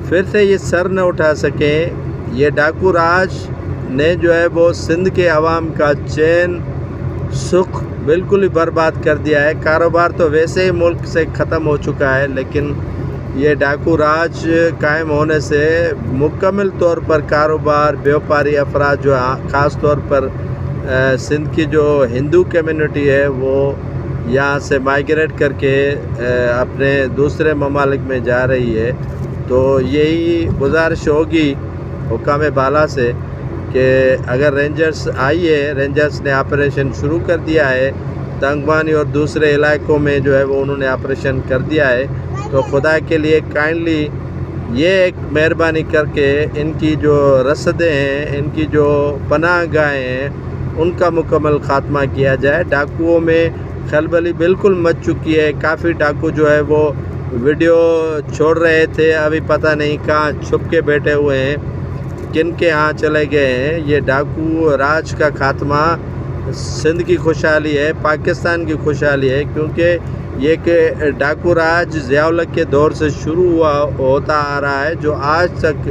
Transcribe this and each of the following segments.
پھر سے یہ سر نہ اٹھا سکیں۔ یہ ڈاکو راج نے جو ہے وہ سندھ کے عوام کا چین سکھ بالکل ہی برباد کر دیا ہے۔ کاروبار تو ویسے ہی ملک سے ختم ہو چکا ہے، لیکن یہ ڈاکو راج قائم ہونے سے مکمل طور پر کاروبار، بیوپاری افراد جو خاص طور پر سندھ کی جو ہندو کمیونٹی ہے وہ یہاں سے مائیگریٹ کر کے اپنے دوسرے ممالک میں جا رہی ہے۔ تو یہی گزارش ہوگی حکام بالا سے کہ اگر رینجرز آئیے، رینجرز نے آپریشن شروع کر دیا ہے، تنگبانی اور دوسرے علاقوں میں جو ہے وہ انہوں نے آپریشن کر دیا ہے، تو خدا کے لیے کائنڈلی یہ ایک مہربانی کر کے ان کی جو رسدیں ہیں، ان کی جو پناہ گاہیں ہیں، ان کا مکمل خاتمہ کیا جائے۔ ڈاکوؤں میں خلبلی بالکل مچ چکی ہے۔ کافی ڈاکو جو ہے وہ ویڈیو چھوڑ رہے تھے، ابھی پتہ نہیں کہاں چھپ کے بیٹھے ہوئے ہیں، کن کے ہاں چلے گئے ہیں۔ یہ ڈاکو راج کا خاتمہ سندھ کی خوشحالی ہے، پاکستان کی خوشحالی ہے، کیونکہ یہ کہ ڈاکو راج ضیاء الحق کے دور سے شروع ہوتا آ رہا ہے، جو آج تک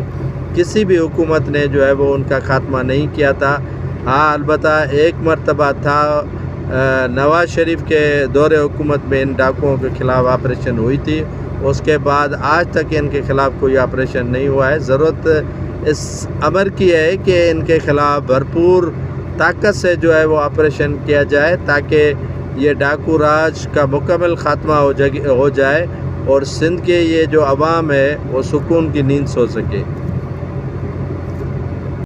کسی بھی حکومت نے جو ہے وہ ان کا خاتمہ نہیں کیا تھا۔ ہاں البتہ ایک مرتبہ تھا، نواز شریف کے دور حکومت میں ان ڈاکوؤں کے خلاف آپریشن ہوئی تھی، اس کے بعد آج تک ان کے خلاف کوئی آپریشن نہیں ہوا ہے۔ ضرورت اس امر کی ہے کہ ان کے خلاف بھرپور طاقت سے جو ہے وہ آپریشن کیا جائے، تاکہ یہ ڈاکو راج کا مکمل خاتمہ ہو جائے اور سندھ کے یہ جو عوام ہے وہ سکون کی نیند سو سکے۔